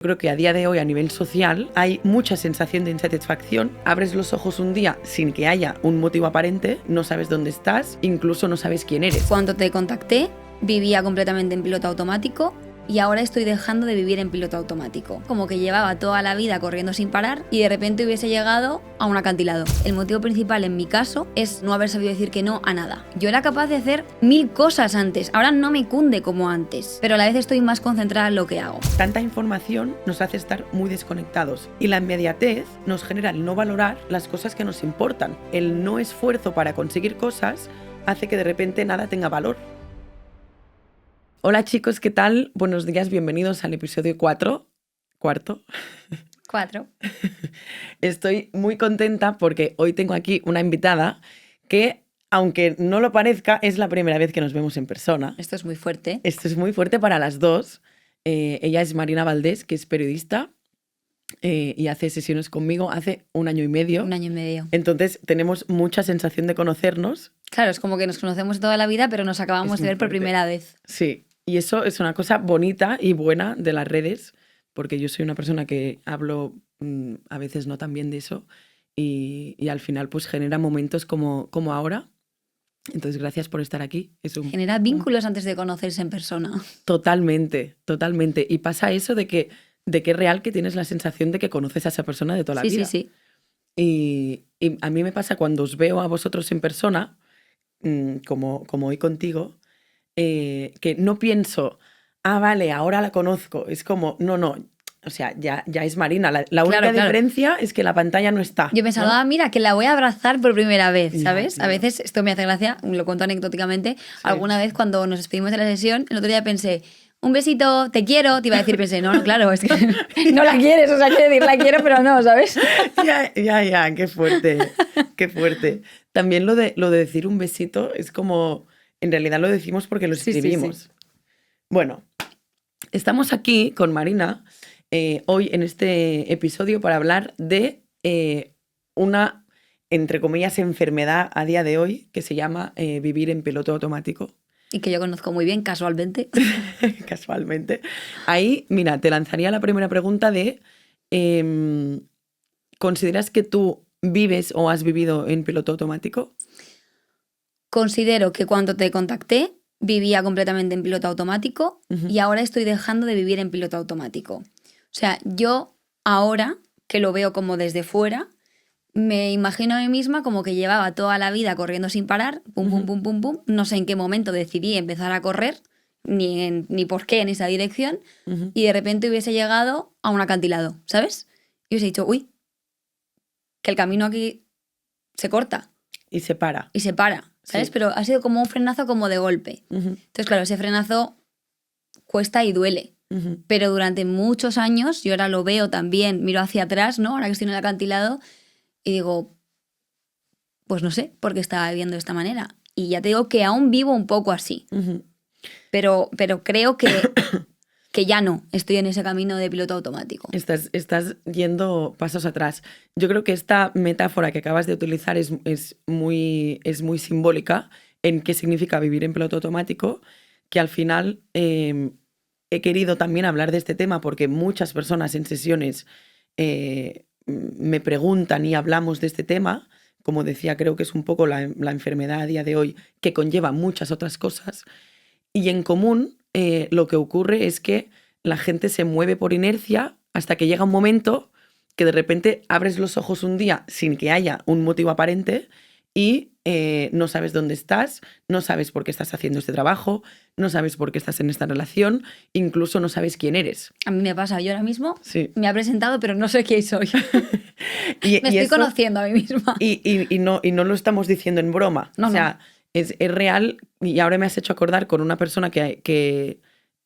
Creo que a día de hoy a nivel social hay mucha sensación de insatisfacción. Abres los ojos un día sin que haya un motivo aparente, no sabes dónde estás, incluso no sabes quién eres. Cuando te contacté, vivía completamente en piloto automático y ahora estoy dejando de vivir en piloto automático. Como que llevaba toda la vida corriendo sin parar y de repente hubiese llegado a un acantilado. El motivo principal en mi caso es no haber sabido decir que no a nada. Yo era capaz de hacer 1000 cosas antes, ahora no me cunde como antes, pero a la vez estoy más concentrada en lo que hago. Tanta información nos hace estar muy desconectados y la inmediatez nos genera el no valorar las cosas que nos importan. El no esfuerzo para conseguir cosas hace que de repente nada tenga valor. Hola chicos, ¿qué tal? Buenos días, bienvenidos al episodio 4. Cuarto. 4. Estoy muy contenta porque hoy tengo aquí una invitada que, aunque no lo parezca, es la primera vez que nos vemos en persona. Esto es muy fuerte. Esto es muy fuerte para las dos. Ella es Marina Valdés, que es periodista y hace sesiones conmigo hace 1 año y medio. 1 año y medio. Entonces tenemos mucha sensación de conocernos. Claro, es como que nos conocemos toda la vida, pero nos acabamos de ver por primera vez. Sí, y eso es una cosa bonita y buena de las redes, porque yo soy una persona que hablo a veces no tan bien de eso y al final pues genera momentos como ahora. Entonces gracias por estar aquí. Genera vínculos antes de conocerse en persona. Totalmente, totalmente. Y pasa eso de que es real que tienes la sensación de que conoces a esa persona de toda la vida. Sí. Y a mí me pasa cuando os veo a vosotros en persona, como hoy contigo, que no pienso, vale, ahora la conozco. Es como, no, o sea, ya es Marina. La única diferencia es que la pantalla no está. Yo pensaba, ¿no? Mira, que la voy a abrazar por primera vez, ¿sabes? Ya. A veces, esto me hace gracia, lo cuento anecdóticamente, alguna vez cuando nos despedimos de la sesión, el otro día pensé, un besito, te quiero, te iba a decir, pensé, no, claro, es que no la quieres, o sea, quiero decir, la quiero, pero no, ¿sabes? Ya, qué fuerte, qué fuerte. También lo de decir un besito es como, en realidad lo decimos porque lo escribimos. Sí. Bueno, estamos aquí con Marina hoy en este episodio para hablar de una, entre comillas, enfermedad a día de hoy que se llama vivir en piloto automático. Y que yo conozco muy bien, casualmente. Casualmente. Ahí, mira, te lanzaría la primera pregunta de ¿consideras que tú vives o has vivido en piloto automático? Considero que cuando te contacté vivía completamente en piloto automático y ahora estoy dejando de vivir en piloto automático. O sea, yo ahora, que lo veo como desde fuera, me imagino a mí misma como que llevaba toda la vida corriendo sin parar, pum. No sé en qué momento decidí empezar a correr, ni por qué en esa dirección, y de repente hubiese llegado a un acantilado, ¿sabes? Y hubiese dicho, uy, que el camino aquí se corta. Y se para. ¿Sabes? Sí. Pero ha sido como un frenazo como de golpe. Entonces, claro, ese frenazo cuesta y duele. Pero durante muchos años, yo ahora lo veo también, miro hacia atrás, ¿no? Ahora que estoy en el acantilado, y digo, pues no sé por qué estaba viviendo de esta manera. Y ya te digo que aún vivo un poco así. Pero creo que ya no estoy en ese camino de piloto automático. Estás yendo pasos atrás. Yo creo que esta metáfora que acabas de utilizar es muy simbólica en qué significa vivir en piloto automático, que al final he querido también hablar de este tema porque muchas personas en sesiones me preguntan y hablamos de este tema. Como decía, creo que es un poco la enfermedad a día de hoy que conlleva muchas otras cosas. Y en común lo que ocurre es que la gente se mueve por inercia hasta que llega un momento que de repente abres los ojos un día sin que haya un motivo aparente y no sabes dónde estás, no sabes por qué estás haciendo este trabajo, no sabes por qué estás en esta relación, incluso no sabes quién eres. A mí me pasa, yo ahora mismo Sí. me ha presentado, pero no sé quién soy. Me estoy conociendo a mí misma. Y no lo estamos diciendo en broma. No. Es real, y ahora me has hecho acordar con una persona que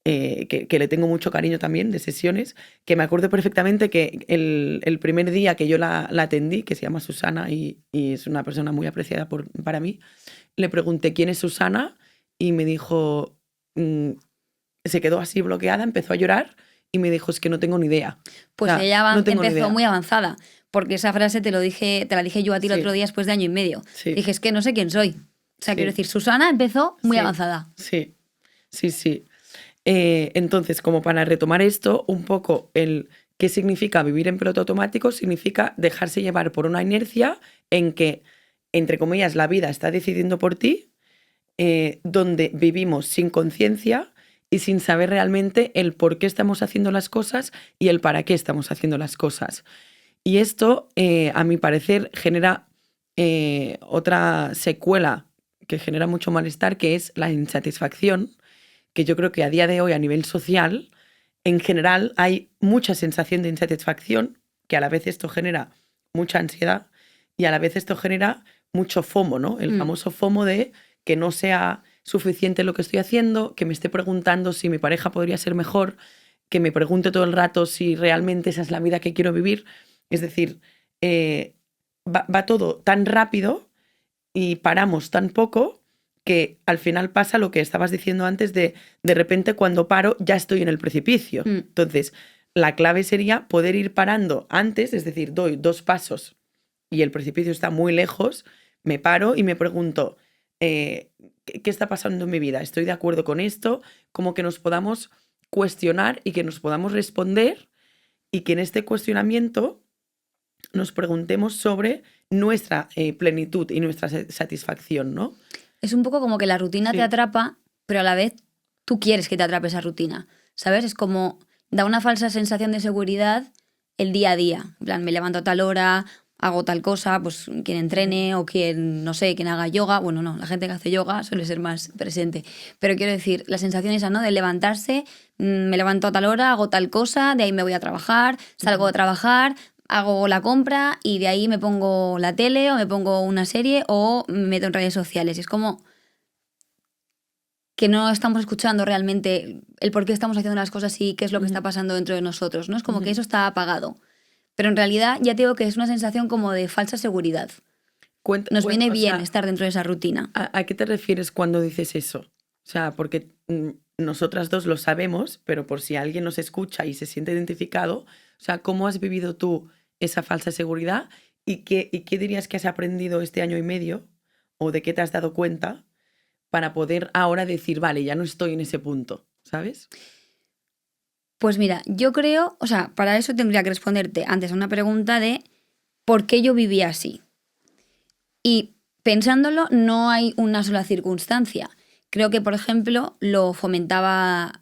le tengo mucho cariño también, de sesiones, que me acuerdo perfectamente que el primer día que yo la atendí, que se llama Susana y es una persona muy apreciada para mí, le pregunté quién es Susana y me dijo, se quedó así bloqueada, empezó a llorar y me dijo, es que no tengo ni idea. Pues o sea, ella no tengo empezó muy avanzada, porque esa frase te la dije yo a ti el otro día después de 1 año y medio. Sí. Dije, es que no sé quién soy. O sea, Sí. quiero decir, Susana empezó muy avanzada. Sí. Entonces, como para retomar esto, un poco el qué significa vivir en piloto automático, significa dejarse llevar por una inercia en que, entre comillas, la vida está decidiendo por ti, donde vivimos sin conciencia y sin saber realmente el por qué estamos haciendo las cosas y el para qué estamos haciendo las cosas. Y esto, a mi parecer, genera otra secuela que genera mucho malestar, que es la insatisfacción, que yo creo que a día de hoy a nivel social, en general, hay mucha sensación de insatisfacción, que a la vez esto genera mucha ansiedad y a la vez esto genera mucho FOMO, ¿no? El famoso FOMO de que no sea suficiente lo que estoy haciendo, que me esté preguntando si mi pareja podría ser mejor, que me pregunte todo el rato si realmente esa es la vida que quiero vivir. Es decir, va todo tan rápido y paramos tan poco que al final pasa lo que estabas diciendo antes de repente cuando paro ya estoy en el precipicio. Entonces, la clave sería poder ir parando antes, es decir, doy 2 pasos y el precipicio está muy lejos, me paro y me pregunto, ¿qué está pasando en mi vida? ¿Estoy de acuerdo con esto? Como que nos podamos cuestionar y que nos podamos responder y que en este cuestionamiento nos preguntemos sobre nuestra plenitud y nuestra satisfacción, ¿no? Es un poco como que la rutina Sí. te atrapa, pero a la vez tú quieres que te atrape esa rutina, ¿sabes? Es como, da una falsa sensación de seguridad el día a día. En plan, me levanto a tal hora, hago tal cosa, pues quien entrene o quien, no sé, quien haga yoga. Bueno, no, la gente que hace yoga suele ser más presente. Pero quiero decir, la sensación esa, ¿no? De levantarse, me levanto a tal hora, hago tal cosa, de ahí me voy a trabajar, salgo de trabajar, hago la compra y de ahí me pongo la tele o me pongo una serie o me meto en redes sociales. Y es como que no estamos escuchando realmente el por qué estamos haciendo las cosas y qué es lo que está pasando dentro de nosotros, ¿no? Es como que eso está apagado. Pero en realidad ya te digo que es una sensación como de falsa seguridad. Nos viene bien estar dentro de esa rutina. ¿A qué te refieres cuando dices eso? O sea, porque nosotras dos lo sabemos, pero por si alguien nos escucha y se siente identificado, o sea, ¿cómo has vivido tú esa falsa seguridad? ¿Y qué dirías que has aprendido este año y medio? ¿O de qué te has dado cuenta para poder ahora decir, vale, ya no estoy en ese punto, ¿sabes? Pues mira, yo creo, o sea, para eso tendría que responderte antes a una pregunta de ¿por qué yo vivía así? Y pensándolo, no hay una sola circunstancia. Creo que, por ejemplo, lo fomenta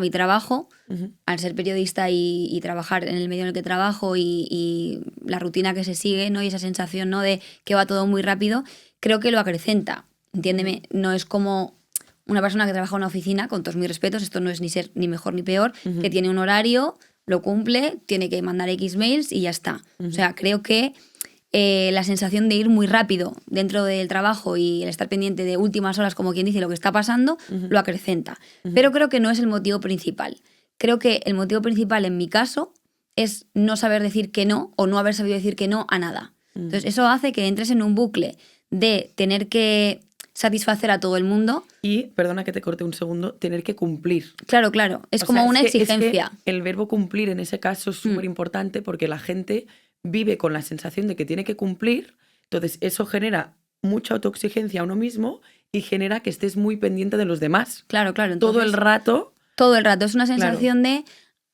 mi trabajo, al ser periodista y trabajar en el medio en el que trabajo y la rutina que se sigue, ¿no? Y esa sensación, ¿no? De que va todo muy rápido, creo que lo acrecenta. Entiéndeme, no es como una persona que trabaja en una oficina, con todos mis respetos, esto no es ni ser ni mejor ni peor, que tiene un horario, lo cumple, tiene que mandar X mails y ya está. O sea, creo que la sensación de ir muy rápido dentro del trabajo y el estar pendiente de últimas horas, como quien dice, lo que está pasando, lo acrecenta. Pero creo que no es el motivo principal. Creo que el motivo principal en mi caso es no saber decir que no o no haber sabido decir que no a nada. Entonces eso hace que entres en un bucle de tener que satisfacer a todo el mundo. Y, perdona que te corte un segundo, tener que cumplir. Claro, es como una exigencia. Es que el verbo cumplir en ese caso es súper importante porque la gente vive con la sensación de que tiene que cumplir, entonces eso genera mucha autoexigencia a uno mismo y genera que estés muy pendiente de los demás. Claro. Entonces, todo el rato. Todo el rato. Es una sensación de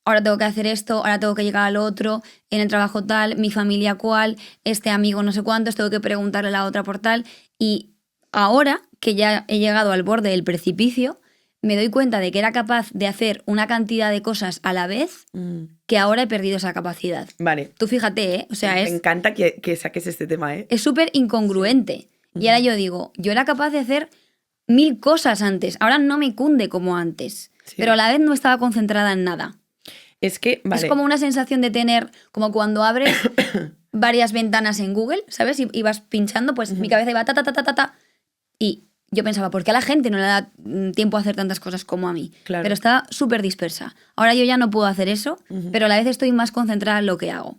ahora tengo que hacer esto, ahora tengo que llegar al otro, en el trabajo tal, mi familia cual, este amigo no sé cuántos, tengo que preguntarle a la otra por tal. Y ahora que ya he llegado al borde del precipicio, me doy cuenta de que era capaz de hacer una cantidad de cosas a la vez que ahora he perdido esa capacidad. Vale. Tú fíjate, ¿eh? O sea, me encanta que saques este tema, ¿eh? Es súper incongruente. Sí. Y ahora yo digo, yo era capaz de hacer 1000 cosas antes, ahora no me cunde como antes, sí. Pero a la vez no estaba concentrada en nada. Es que, vale. Es como una sensación de tener, como cuando abres varias ventanas en Google, ¿sabes? Y vas pinchando, pues mi cabeza iba ta. Y yo pensaba, ¿por qué a la gente no le da tiempo a hacer tantas cosas como a mí? Claro. Pero estaba súper dispersa. Ahora yo ya no puedo hacer eso, pero a la vez estoy más concentrada en lo que hago.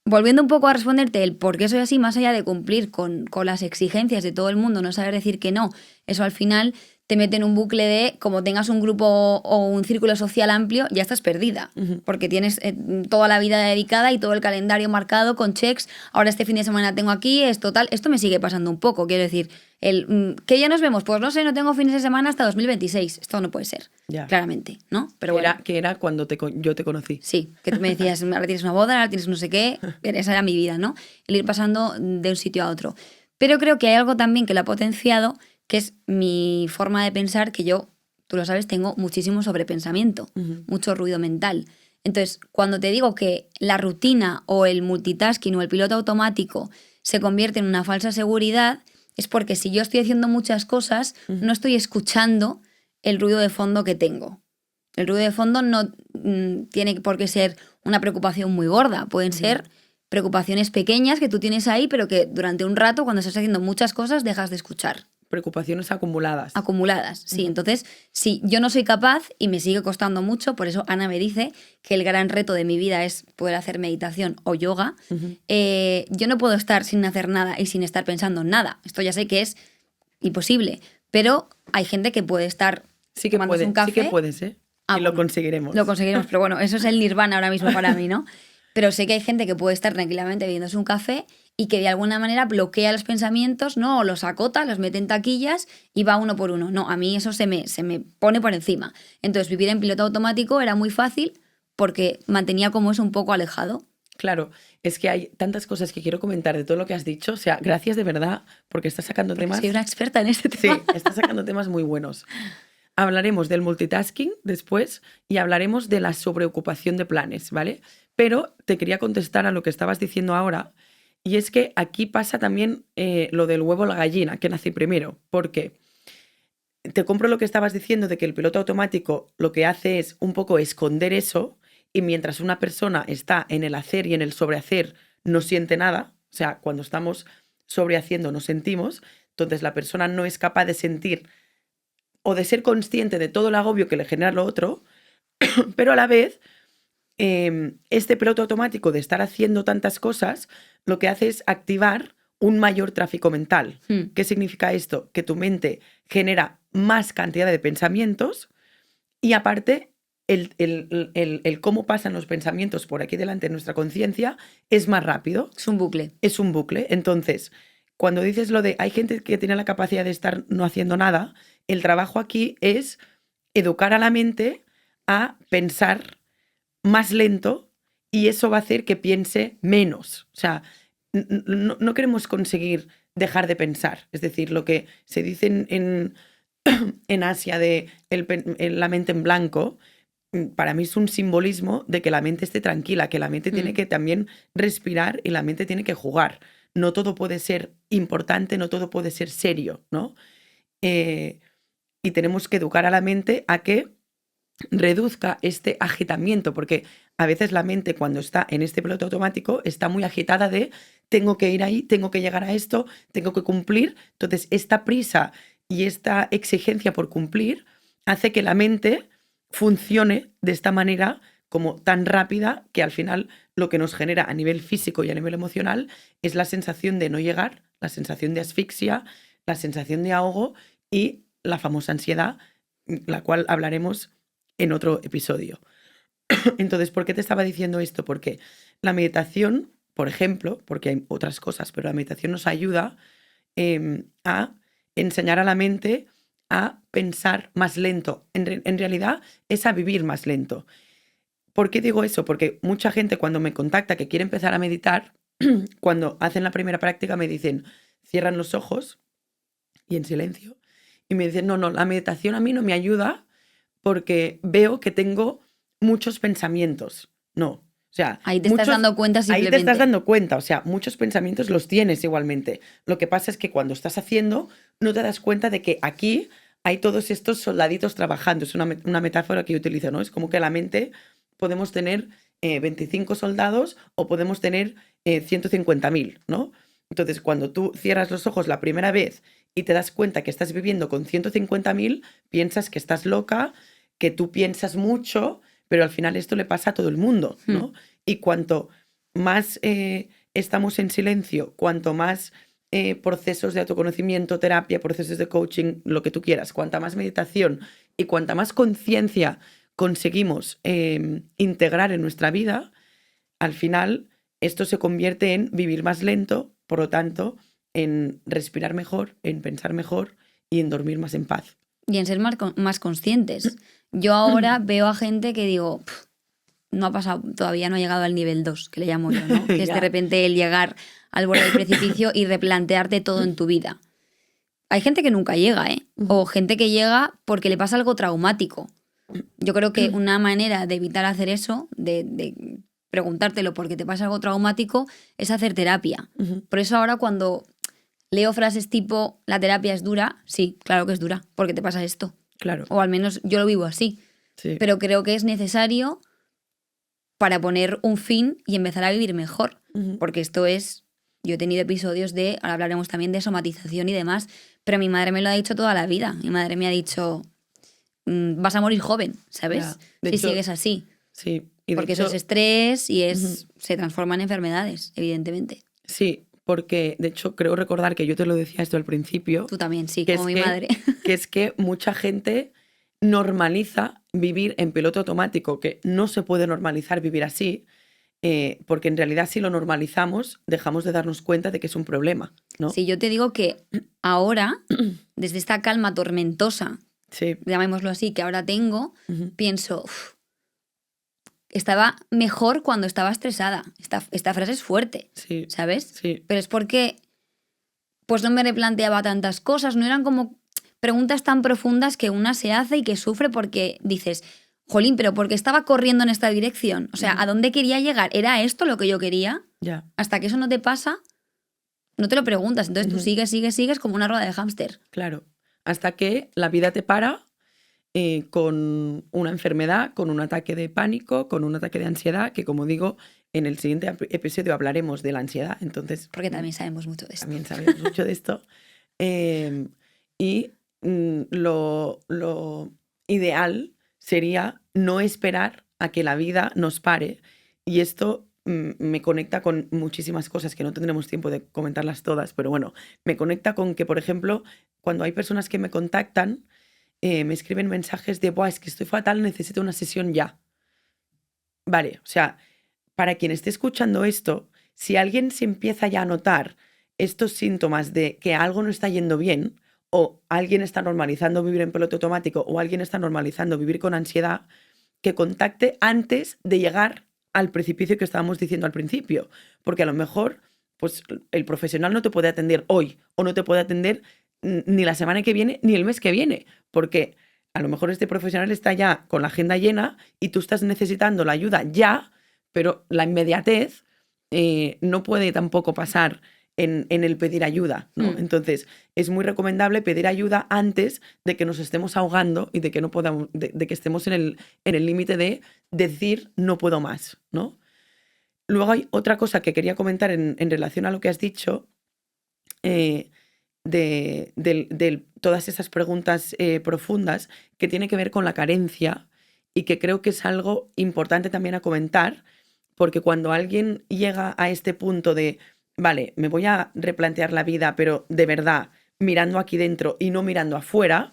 Volviendo un poco a responderte el por qué soy así, más allá de cumplir con las exigencias de todo el mundo, no saber decir que no, eso al final te mete en un bucle de, como tengas un grupo o un círculo social amplio, ya estás perdida, porque tienes toda la vida dedicada y todo el calendario marcado con checks. Ahora este fin de semana tengo aquí, esto me sigue pasando un poco, quiero decir, ¿qué ya nos vemos? Pues no sé, no tengo fines de semana hasta 2026, esto no puede ser, claramente, ¿no? Pero bueno. Que era cuando yo te conocí. Sí, que tú me decías, ahora tienes una boda, ahora tienes no sé qué, esa era mi vida, ¿no? El ir pasando de un sitio a otro. Pero creo que hay algo también que lo ha potenciado, que es mi forma de pensar, que yo, tú lo sabes, tengo muchísimo sobrepensamiento, mucho ruido mental. Entonces, cuando te digo que la rutina o el multitasking o el piloto automático se convierte en una falsa seguridad, es porque si yo estoy haciendo muchas cosas, no estoy escuchando el ruido de fondo que tengo. El ruido de fondo no tiene por qué ser una preocupación muy gorda, pueden ser preocupaciones pequeñas que tú tienes ahí, pero que durante un rato, cuando estás haciendo muchas cosas, dejas de escuchar. Preocupaciones acumuladas. Acumuladas, sí. Entonces, si yo no soy capaz y me sigue costando mucho, por eso Ana me dice que el gran reto de mi vida es poder hacer meditación o yoga, yo no puedo estar sin hacer nada y sin estar pensando en nada. Esto ya sé que es imposible, pero hay gente que puede estar tomándose un café. Sí que puedes, ¿eh? Y lo conseguiremos. Lo conseguiremos, pero bueno, eso es el nirvana ahora mismo para mí, ¿no? Pero sé que hay gente que puede estar tranquilamente bebiéndose un café y que de alguna manera bloquea los pensamientos, ¿no? O los acota, los mete en taquillas y va uno por uno. No, a mí eso se me pone por encima. Entonces, vivir en piloto automático era muy fácil porque mantenía como eso un poco alejado. Claro, es que hay tantas cosas que quiero comentar de todo lo que has dicho. O sea, gracias de verdad, porque estás sacando temas... Soy una experta en este tema. Sí, estás sacando temas muy buenos. Hablaremos del multitasking después y hablaremos de la sobreocupación de planes, ¿vale? Pero te quería contestar a lo que estabas diciendo ahora, y es que aquí pasa también lo del huevo o la gallina, que nace primero, porque te compro lo que estabas diciendo de que el piloto automático lo que hace es un poco esconder eso, y mientras una persona está en el hacer y en el sobrehacer no siente nada, o sea, cuando estamos sobrehaciendo no sentimos, entonces la persona no es capaz de sentir o de ser consciente de todo el agobio que le genera lo otro, pero a la vez este piloto automático de estar haciendo tantas cosas lo que hace es activar un mayor tráfico mental. ¿Qué significa esto? Que tu mente genera más cantidad de pensamientos y aparte el cómo pasan los pensamientos por aquí delante de nuestra conciencia es más rápido. Es un bucle. Es un bucle. Entonces, cuando dices lo de hay gente que tiene la capacidad de estar no haciendo nada, el trabajo aquí es educar a la mente a pensar más lento y eso va a hacer que piense menos. O sea, no queremos conseguir dejar de pensar. Es decir, lo que se dice en Asia de la mente en blanco, para mí es un simbolismo de que la mente esté tranquila, que la mente tiene que también respirar y la mente tiene que jugar. No todo puede ser importante, no todo puede ser serio, ¿no? Y tenemos que educar a la mente a que reduzca este agitamiento, porque a veces la mente cuando está en este piloto automático está muy agitada de tengo que ir ahí, tengo que llegar a esto, tengo que cumplir. Entonces esta prisa y esta exigencia por cumplir hace que la mente funcione de esta manera como tan rápida que al final lo que nos genera a nivel físico y a nivel emocional es la sensación de no llegar, la sensación de asfixia, la sensación de ahogo y la famosa ansiedad, la cual hablaremos en otro episodio. Entonces, ¿por qué te estaba diciendo esto? Porque la meditación, por ejemplo, porque hay otras cosas, pero la meditación nos ayuda a enseñar a la mente a pensar más lento. En realidad es a vivir más lento. ¿Por qué digo eso? Porque mucha gente cuando me contacta que quiere empezar a meditar, cuando hacen la primera práctica me dicen, cierran los ojos y en silencio, y me dicen, no, la meditación a mí no me ayuda porque veo que tengo muchos pensamientos. No, o sea... Ahí te estás dando cuenta simplemente. Ahí te estás dando cuenta, o sea, muchos pensamientos los tienes igualmente. Lo que pasa es que cuando estás haciendo no te das cuenta de que aquí hay todos estos soldaditos trabajando. Es una metáfora que yo utilizo, ¿no? Es como que la mente podemos tener 25 soldados o podemos tener 150.000, ¿no? Entonces, cuando tú cierras los ojos la primera vez y te das cuenta que estás viviendo con 150.000, piensas que estás loca, que tú piensas mucho, pero al final esto le pasa a todo el mundo, ¿no? Y cuanto más estamos en silencio, cuanto más procesos de autoconocimiento, terapia, procesos de coaching, lo que tú quieras, cuanta más meditación y cuanta más conciencia conseguimos integrar en nuestra vida, al final esto se convierte en vivir más lento, por lo tanto, en respirar mejor, en pensar mejor y en dormir más en paz. Y en ser más conscientes. Yo ahora veo a gente que digo, no ha pasado, todavía no ha llegado al nivel 2, que le llamo yo, ¿no? Que es de repente el llegar al borde del precipicio y replantearte todo en tu vida. Hay gente que nunca llega, ¿eh? O gente que llega porque le pasa algo traumático. Yo creo que una manera de evitar hacer eso, de preguntártelo porque te pasa algo traumático, es hacer terapia. Por eso ahora cuando leo frases tipo, la terapia es dura, sí, claro que es dura, porque te pasa esto. Claro. O al menos yo lo vivo así. Sí. Pero creo que es necesario para poner un fin y empezar a vivir mejor. Porque esto es... Yo he tenido episodios de... Ahora hablaremos también de somatización y demás, pero mi madre me lo ha dicho toda la vida. Mi madre me ha dicho, vas a morir joven, ¿sabes? Si sigues así. Sí. Y porque hecho, eso es estrés y se transforma en enfermedades, evidentemente. Sí, porque de hecho creo recordar que yo te lo decía esto al principio. Tú también, sí, como mi madre. Que es que mucha gente normaliza vivir en piloto automático, que no se puede normalizar vivir así, porque en realidad si lo normalizamos dejamos de darnos cuenta de que es un problema, ¿no? Sí, yo te digo que ahora, desde esta calma tormentosa, llamémoslo así, que ahora tengo, pienso, estaba mejor cuando estaba estresada. Esta frase es fuerte, ¿sabes? Sí. Pero es porque pues no me replanteaba tantas cosas, no eran como preguntas tan profundas que una se hace y que sufre porque dices, jolín, pero ¿por qué estaba corriendo en esta dirección? O sea, ¿a dónde quería llegar? ¿Era esto lo que yo quería? Ya. Hasta que eso no te pasa, no te lo preguntas. Entonces tú sigues como una rueda de hámster. Claro. Hasta que la vida te para con una enfermedad, con un ataque de pánico, con un ataque de ansiedad, que como digo, en el siguiente episodio hablaremos de la ansiedad. Entonces, porque también sabemos mucho de esto. También sabemos mucho de esto. Y lo ideal sería no esperar a que la vida nos pare. Y esto me conecta con muchísimas cosas que no tendremos tiempo de comentarlas todas, pero bueno, me conecta con que, por ejemplo, cuando hay personas que me contactan, me escriben mensajes de, buah, es que estoy fatal, necesito una sesión ya. Vale, o sea, para quien esté escuchando esto, si alguien se empieza ya a notar estos síntomas de que algo no está yendo bien, o alguien está normalizando vivir en piloto automático, o alguien está normalizando vivir con ansiedad, que contacte antes de llegar al precipicio que estábamos diciendo al principio. Porque a lo mejor pues, el profesional no te puede atender hoy, o no te puede atender ni la semana que viene, ni el mes que viene, porque a lo mejor este profesional está ya con la agenda llena y tú estás necesitando la ayuda ya, pero la inmediatez no puede tampoco pasar en el pedir ayuda, ¿no? Entonces, es muy recomendable pedir ayuda antes de que nos estemos ahogando y de que no podamos, de que estemos en el límite de decir no puedo más, ¿no? Luego hay otra cosa que quería comentar en relación a lo que has dicho, de todas esas preguntas profundas, que tiene que ver con la carencia y que creo que es algo importante también a comentar, porque cuando alguien llega a este punto de, vale, me voy a replantear la vida, pero de verdad, mirando aquí dentro y no mirando afuera,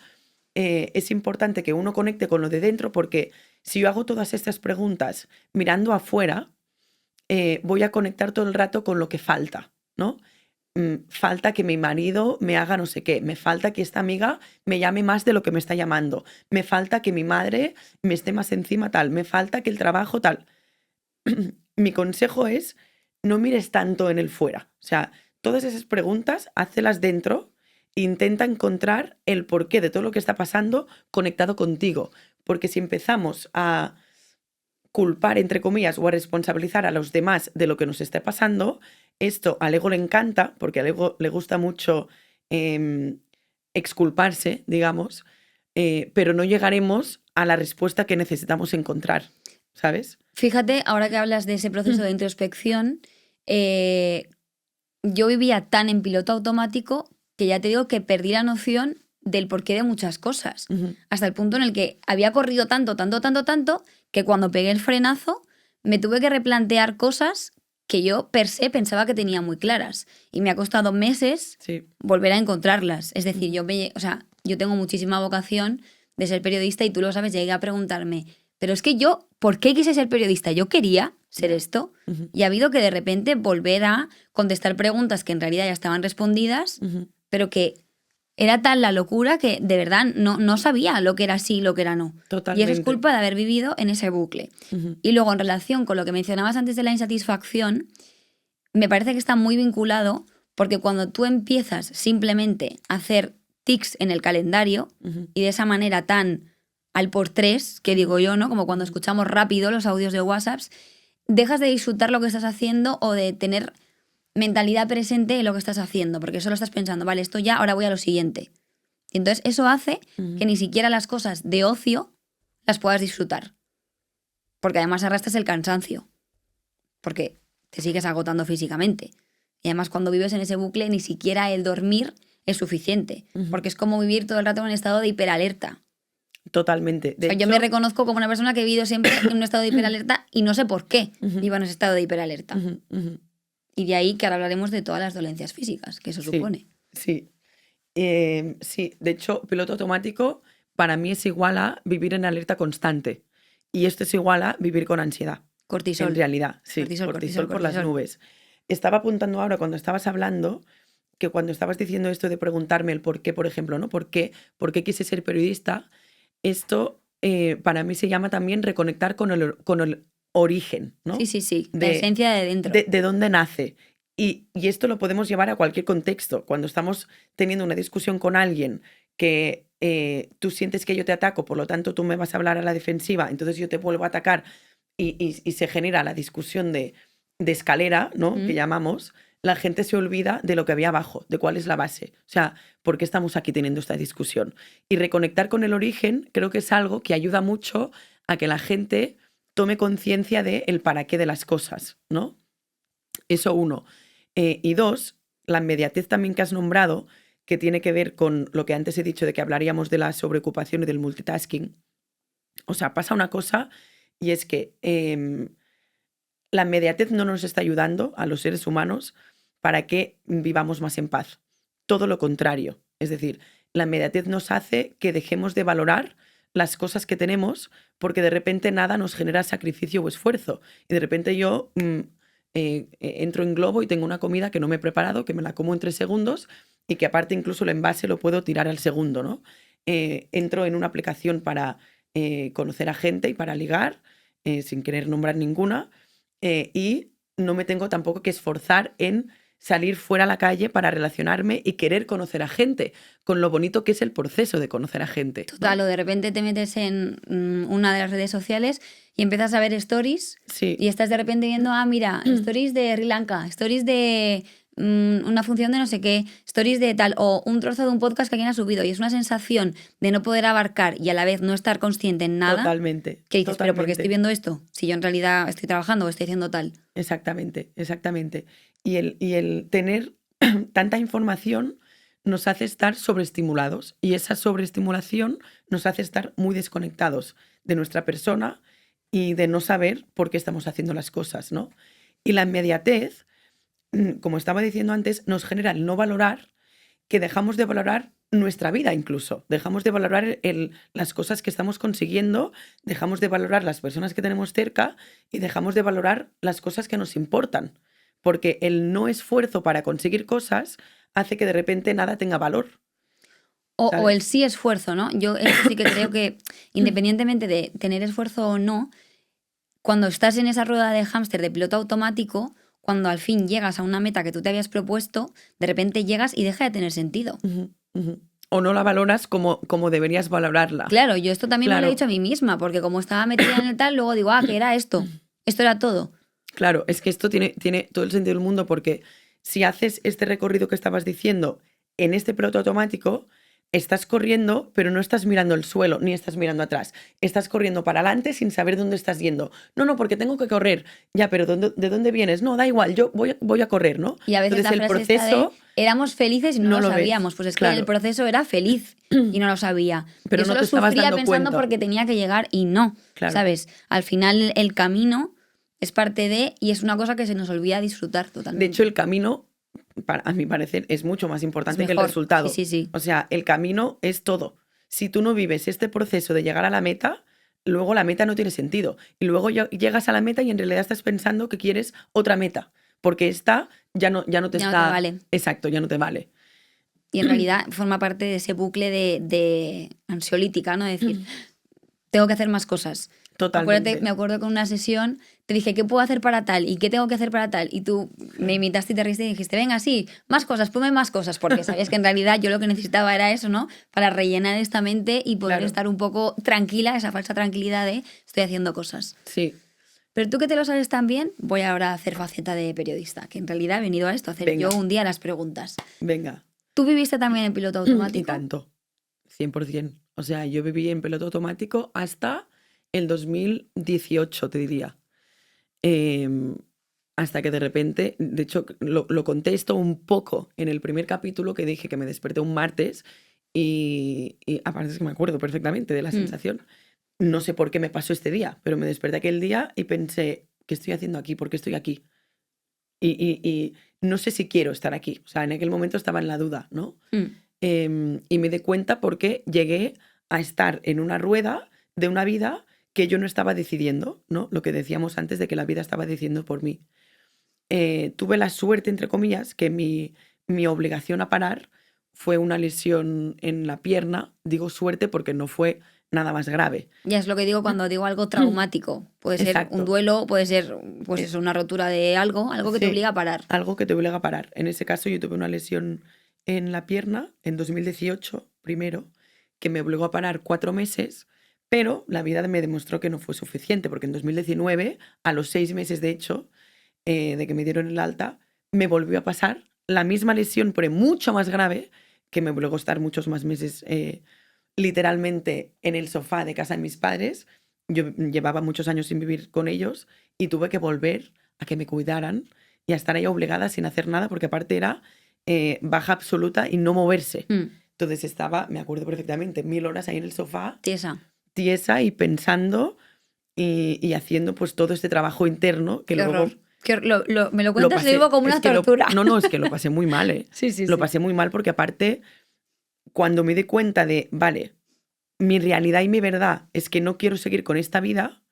es importante que uno conecte con lo de dentro, porque si yo hago todas estas preguntas mirando afuera, voy a conectar todo el rato con lo que falta, ¿no? Falta que mi marido me haga no sé qué, me falta que esta amiga me llame más de lo que me está llamando, me falta que mi madre me esté más encima tal, me falta que el trabajo tal. Mi consejo es no mires tanto en el fuera. O sea, todas esas preguntas, hácelas dentro e intenta encontrar el porqué de todo lo que está pasando conectado contigo. Porque si empezamos a culpar, entre comillas, o a responsabilizar a los demás de lo que nos esté pasando, esto al ego le encanta, porque al ego le gusta mucho exculparse, digamos, pero no llegaremos a la respuesta que necesitamos encontrar, ¿sabes? Fíjate, ahora que hablas de ese proceso de introspección, yo vivía tan en piloto automático que ya te digo que perdí la noción del porqué de muchas cosas. Hasta el punto en el que había corrido tanto, que cuando pegué el frenazo me tuve que replantear cosas que yo per se pensaba que tenía muy claras. Y me ha costado meses volver a encontrarlas. Es decir, yo tengo muchísima vocación de ser periodista y tú lo sabes, llegué a preguntarme, pero es que yo, ¿por qué quise ser periodista? Yo quería ser esto y ha habido que de repente volver a contestar preguntas que en realidad ya estaban respondidas, pero que era tal la locura que de verdad no sabía lo que era sí y lo que era no. Totalmente. Y eso es culpa de haber vivido en ese bucle. Y luego, en relación con lo que mencionabas antes de la insatisfacción, me parece que está muy vinculado porque cuando tú empiezas simplemente a hacer tics en el calendario y de esa manera tan al por tres, que digo yo, ¿no? Como cuando escuchamos rápido los audios de WhatsApp, dejas de disfrutar lo que estás haciendo o de tener mentalidad presente en lo que estás haciendo, porque solo estás pensando, vale, esto ya, ahora voy a lo siguiente. Y entonces eso hace que ni siquiera las cosas de ocio las puedas disfrutar. Porque además arrastras el cansancio. Porque te sigues agotando físicamente. Y además cuando vives en ese bucle ni siquiera el dormir es suficiente. Porque es como vivir todo el rato en un estado de hiperalerta. Totalmente. De hecho, yo me reconozco como una persona que he vivido siempre en un estado de hiperalerta y no sé por qué vivo en ese estado de hiperalerta. Y de ahí que ahora hablaremos de todas las dolencias físicas que eso supone. Sí. Sí, de hecho, piloto automático para mí es igual a vivir en alerta constante. Y esto es igual a vivir con ansiedad. Cortisol. En realidad, sí. Cortisol por las nubes. Estaba apuntando ahora cuando estabas hablando que cuando estabas diciendo esto de preguntarme el por qué, por ejemplo, ¿no? ¿Por qué quise ser periodista? Esto para mí se llama también reconectar con el origen, ¿no? Sí. La esencia de dentro. De dónde nace. Y esto lo podemos llevar a cualquier contexto. Cuando estamos teniendo una discusión con alguien que tú sientes que yo te ataco, por lo tanto tú me vas a hablar a la defensiva, entonces yo te vuelvo a atacar y se genera la discusión de escalera, ¿no? Que llamamos, la gente se olvida de lo que había abajo, de cuál es la base. O sea, ¿por qué estamos aquí teniendo esta discusión? Y reconectar con el origen creo que es algo que ayuda mucho a que la gente tome conciencia del para qué de las cosas, ¿no? Eso uno. Y dos, la inmediatez también que has nombrado, que tiene que ver con lo que antes he dicho de que hablaríamos de la sobreocupación y del multitasking. O sea, pasa una cosa y es que la inmediatez no nos está ayudando a los seres humanos para que vivamos más en paz. Todo lo contrario. Es decir, la inmediatez nos hace que dejemos de valorar las cosas que tenemos porque de repente nada nos genera sacrificio o esfuerzo. Y de repente yo entro en Globo y tengo una comida que no me he preparado, que me la como en 3 segundos y que aparte incluso el envase lo puedo tirar al segundo, ¿no? Entro en una aplicación para conocer a gente y para ligar, sin querer nombrar ninguna, y no me tengo tampoco que esforzar en salir fuera a la calle para relacionarme y querer conocer a gente, con lo bonito que es el proceso de conocer a gente. Total, ¿no? o de repente te metes en una de las redes sociales y empiezas a ver stories y estás de repente viendo, mira, stories de Sri Lanka, stories de una función de no sé qué, stories de tal, o un trozo de un podcast que alguien ha subido, y es una sensación de no poder abarcar y a la vez no estar consciente en nada. Totalmente. Que dices, ¿pero por qué estoy viendo esto? Si yo en realidad estoy trabajando o estoy haciendo tal. Exactamente. Y el tener tanta información nos hace estar sobreestimulados, y esa sobreestimulación nos hace estar muy desconectados de nuestra persona y de no saber por qué estamos haciendo las cosas, ¿no? Y la inmediatez, como estaba diciendo antes, nos genera el no valorar, que dejamos de valorar nuestra vida incluso. Dejamos de valorar las cosas que estamos consiguiendo, dejamos de valorar las personas que tenemos cerca y dejamos de valorar las cosas que nos importan. Porque el no esfuerzo para conseguir cosas hace que de repente nada tenga valor. O el sí esfuerzo, ¿no? Yo sí que creo que independientemente de tener esfuerzo o no, cuando estás en esa rueda de hámster de piloto automático, cuando al fin llegas a una meta que tú te habías propuesto, de repente llegas y deja de tener sentido. O no la valoras como deberías valorarla. Claro, yo esto también me lo he dicho a mí misma, porque como estaba metida en el tal, luego digo, ¿qué era esto? Esto era todo. Claro, es que esto tiene todo el sentido del mundo, porque si haces este recorrido que estabas diciendo en este piloto automático, estás corriendo, pero no estás mirando el suelo, ni estás mirando atrás. Estás corriendo para adelante sin saber dónde estás yendo. No, porque tengo que correr. Ya, pero ¿de dónde vienes? No, da igual, yo voy a correr, ¿no? Y a veces entonces, el proceso éramos felices y no lo sabíamos. Pues es que el proceso era feliz y no lo sabía. Pero yo no te solo estabas sufría dando pensando cuenta. porque tenía que llegar y no, ¿sabes? Al final el camino Es parte de, y es una cosa que se nos olvida disfrutar De totalmente. hecho, el camino, a mi parecer, es mucho más importante que el mejor. resultado. Sí, sí, sí. O sea, el camino es todo. Si tú no vives este proceso de llegar a la meta, luego la meta no tiene sentido. Y luego llegas a la meta y en realidad estás pensando que quieres otra meta. Porque esta ya no te Ya no te está. vale. Exacto, ya no te vale. Y en realidad forma parte de ese bucle de ansiolítica, ¿no? Es decir, tengo que hacer más cosas. Totalmente. Me acuerdo con una sesión, te dije, ¿qué puedo hacer para tal? ¿Y qué tengo que hacer para tal? Y tú me imitaste y te reíste y dijiste, venga, sí, más cosas, ponme más cosas, porque sabías que en realidad yo lo que necesitaba era eso, ¿no? Para rellenar esta mente y poder Claro. estar un poco tranquila, esa falsa tranquilidad de estoy haciendo cosas. Sí. Pero tú que te lo sabes tan bien, voy ahora a hacer faceta de periodista, que en realidad he venido a esto, a hacer Venga. yo un día las preguntas. Venga. ¿Tú viviste también en piloto automático? Y tanto. 100%. O sea, yo viví en piloto automático hasta el 2018, te diría. Hasta que de repente, de hecho, lo contesto un poco en el primer capítulo que dije que me desperté un martes y aparte es que me acuerdo perfectamente de la sensación. No sé por qué me pasó este día, pero me desperté aquel día y pensé, ¿qué estoy haciendo aquí? ¿Por qué estoy aquí? Y no sé si quiero estar aquí. O sea, en aquel momento estaba en la duda, ¿no? Y me di cuenta porque llegué a estar en una rueda de una vida que yo no estaba decidiendo, ¿no? Lo que decíamos antes de que la vida estaba decidiendo por mí. Tuve la suerte, entre comillas, que mi obligación a parar fue una lesión en la pierna. Digo suerte porque no fue nada más grave. Ya es lo que digo cuando digo algo traumático. Puede ser Exacto. un duelo, puede ser pues eso, una rotura de algo que te Sí, obliga a parar. algo que te obliga a parar. En ese caso yo tuve una lesión en la pierna en 2018, primero, que me obligó a parar 4 meses, pero la vida me demostró que no fue suficiente, porque en 2019, a los 6 meses de hecho, de que me dieron el alta, me volvió a pasar la misma lesión, pero mucho más grave, que me obligó a estar muchos más meses literalmente en el sofá de casa de mis padres. Yo llevaba muchos años sin vivir con ellos y tuve que volver a que me cuidaran y a estar ahí obligada sin hacer nada, porque aparte era baja absoluta y no moverse. Entonces estaba, me acuerdo perfectamente, 1000 horas ahí en el sofá, tiesa y pensando y haciendo pues todo este trabajo interno que Qué luego... horror. Me lo cuentas y vivo como una tortura. No, es que lo pasé muy mal, ¿eh? Sí, sí, Lo sí. pasé muy mal porque aparte, cuando me di cuenta de, vale, mi realidad y mi verdad es que no quiero seguir con esta vida,